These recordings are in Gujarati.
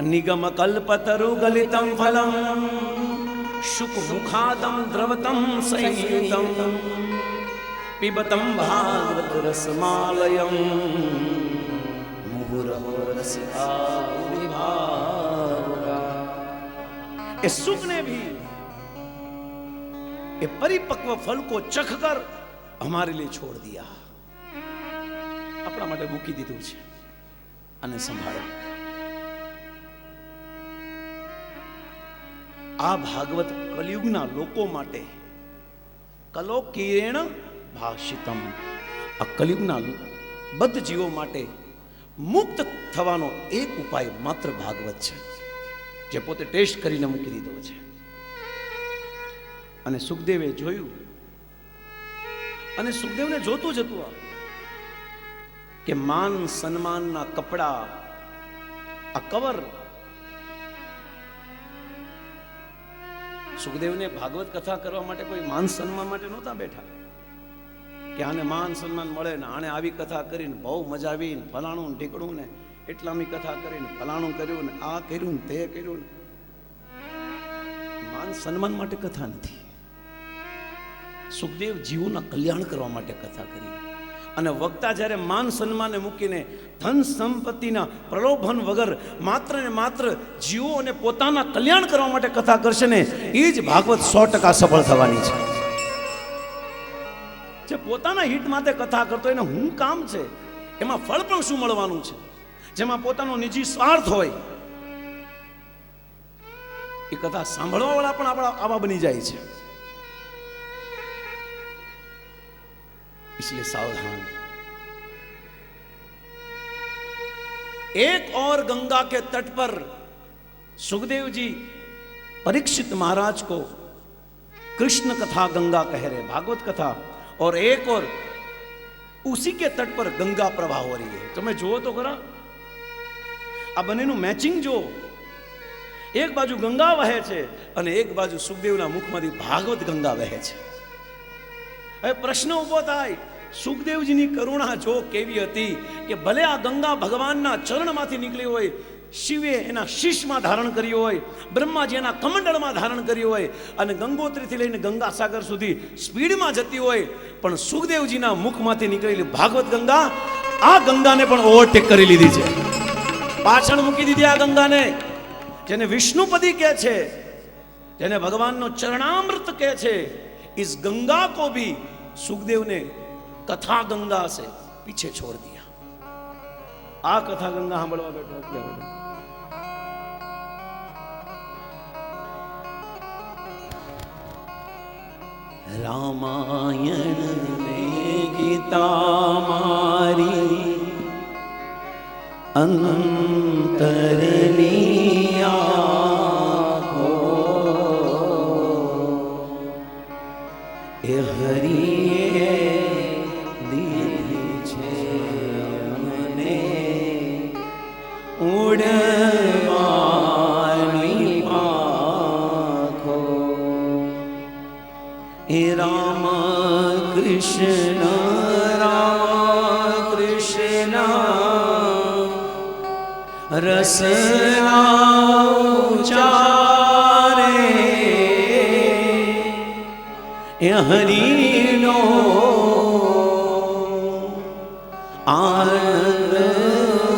નિગમ કલ્પતરુ ગલિતમ ફલમ શુક મુખાદમ દ્રવતમ સંયુતમ પિબતમ ભાગવત રસમાલયમ મુહુરહો રસિકા વિભાવગા। એ सुख ने भी ये परिपक्व फल को चख कर हमारे लिए छोड़ दिया, अपना માટે મૂકી દીધું છે અને સંભાળો। આ ભાગવત કલિયુગના લોકો માટે કલો કિરણ ભાષિતમ, આ કલિયુગના બદ્ધ જીવો માટે મુક્ત થવાનો એક ઉપાય માત્ર ભાગવત છે, જે પોતે ટેસ્ટ કરીને મૂકી દીધો છે। અને સુખદેવે જોયું, અને સુખદેવને જોતું જ હતું કે માન સન્માનના કપડા, આ કવર, સુખદેવને ભાગવત કથા કરવા માટે કોઈ માન સન્માન માટે નહોતા બેઠા કે આને માન સન્માન મળે ને આને આવી કથા કરીને બહુ મજા આવી ને ફલાણું ને ઢીકડું ને એટલામી કથા કરીને ફલાણું કર્યું ને આ કર્યું ને તે કર્યું ને, માન સન્માન માટે કથા નથી। સુખદેવ જીવોના કલ્યાણ કરવા માટે કથા કરી, અને વક્તા જ્યારે માન સન્માને મૂકીને ધન સંપત્તિના પ્રલોભન વગર માત્ર ને માત્ર જીવો અને પોતાના કલ્યાણ કરવા માટે કથા કરશે ને, એ જ ભાગવત 100% સફળ થવાની છે। જે પોતાના હિત માટે કથા કરતો એને હું કામ છે, એમાં ફળ પણ શું મળવાનું છે, જેમાં પોતાનો નિજી સ્વાર્થ હોય એ કથા સાંભળવા વાળા પણ આપણા આવા બની જાય છે। इसलिए सावधान। एक और गंगा के तट पर सुखदेव जी परीक्षित महाराज को कृष्ण कथा गंगा कह रहे, भागवत कथा, और एक और उसी के तट पर गंगा प्रवाह हो रही है। तुम्हें जो तो करा आ बनेनु मैचिंग जो, एक बाजू गंगा वहे छे અને એક બાજુ સુખદેવના મુખમાંથી ભાગવત ગંગા વહે છે। હવે પ્રશ્ન ઉભો થાય, સુખદેવજીની કરુણા જો કેવી હતી કે ભલે આ ગંગા ભગવાનના ચરણમાંથી નીકળી હોય, શિવે એના શીશમાં ધારણ કર્યું હોય, બ્રહ્માજી એના કમંડળમાં ધારણ કર્યું હોય, અને ગંગોત્રીથી લઈને ગંગાસાગર સુધી સ્પીડમાં જતી હોય, પણ સુખદેવજીના મુખમાંથી નીકળેલી ભાગવત ગંગા આ ગંગાને પણ ઓવરટેક કરી લીધી છે, પાછળ મૂકી દીધી આ ગંગાને, જેને વિષ્ણુપદી કહે છે, જેને ભગવાનનો ચરણામૃત કહે છે। इस गंगा को भी सुखदेव ने कथा गंगा से पीछे छोड़ दिया। आ कथा गंगा सांभळवा बैठा क्या रामायण में गीता मारी अंतरलिया हरिये दीधी छे अमने उड़वानी पाखो। हे राम कृष्ण रसना उचारे हरिनो आनंद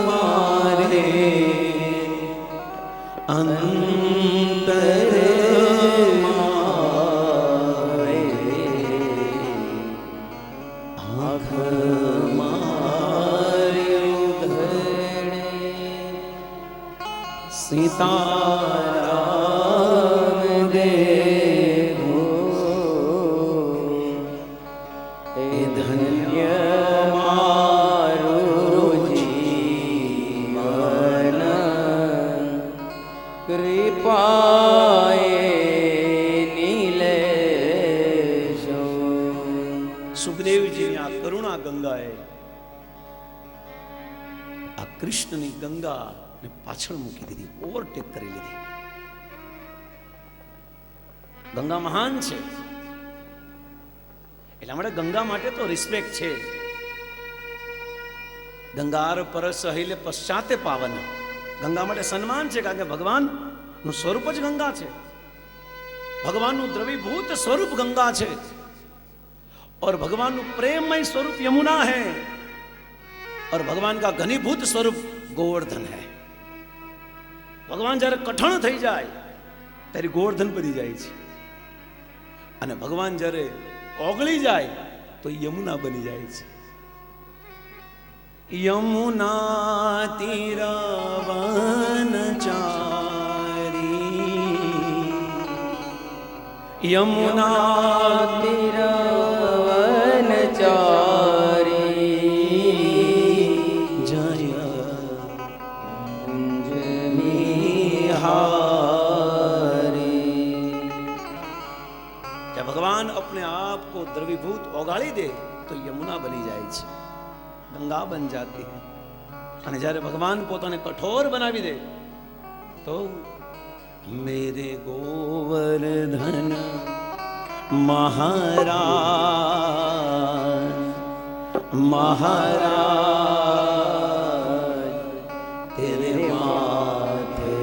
मारे अंतर मारे आँख मारे धरे सीताराम दे સુખદેવજીની આ કરુણા ગંગાએ આ કૃષ્ણની ગંગાને પાછળ મૂકી દીધી, ઓવરટેક કરી લીધી। ગંગા મહાન છે, એટલા માટે ગંગા માટે તો રિસ્પેક્ટ છે। ગંગાર પરસ हिले પશ્ચાતે પાવન, ગંગા માટે સન્માન છે, કારણ કે ભગવાનનું સ્વરૂપ જ ગંગા છે. ભગવાનનું દ્રવીભૂત સ્વરૂપ ગંગા છે और भगवान प्रेममय स्वरूप यमुना है और भगवान का घनीभूत स्वरूप गोवर्धन है. भगवान जયારે કઠણ થઈ જાય ત્યારે ગોવર્ધન બની જાય છે, અને ભગવાન જ્યારે ઓગળી જાય તો યમુના બની જાય છે. યમુના તીરવનચારી, યમુના તીરવનચારી, જય કુંજ વિહારી. जब भगवान अपने आप को द्रवीभूत ओगाड़ी दे तो यमुना बनी जाए છે, गंगा बन जाती है. અને જ્યારે ભગવાન પોતાને કઠોર બનાવી દે તો मेरे गोवर्धन महाराज महाराज तेरे माथे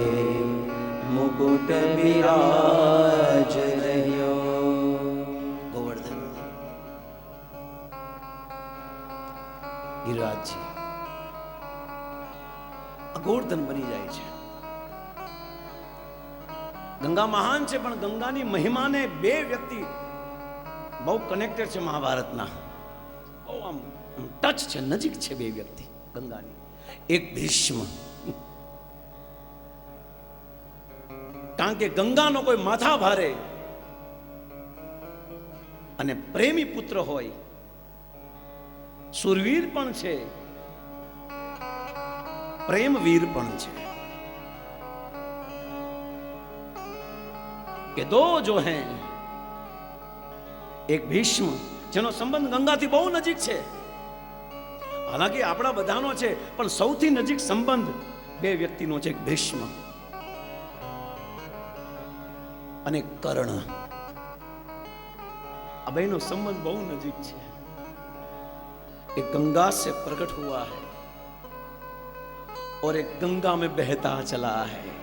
मुकुट विराज रह्यो. गोवर्धन गिरिराजજી ગોવર્ધન બની જાય છે. ગંગા મહાન છે, પણ ગંગાની મહિમાને બે વ્યક્તિ બહુ કનેક્ટેડ છે મહાભારતના. બહુ આમ ટચ છે, નજીક છે બે વ્યક્તિ ગંગાની. એક ભીષ્મ, કારણ કે ગંગાનો કોઈ માથા ભારે અને પ્રેમી પુત્ર હોય, સુરવીર પણ છે, प्रेमवीर पण છે. કે દો જો હૈ, એક ભીષ્મ જેનો સંબંધ ગંગાથી બહુ નજીક છે. હાલાકી આપણા બધાનો છે, પણ સૌથી નજીક સંબંધ બે વ્યક્તિનો છે, એક ભીષ્મ અને કર્ણ. આ બેનો સંબંધ બહુ નજીક છે. एक गंगा से प्रकट हुआ है और एक गंगा में बहता चला है.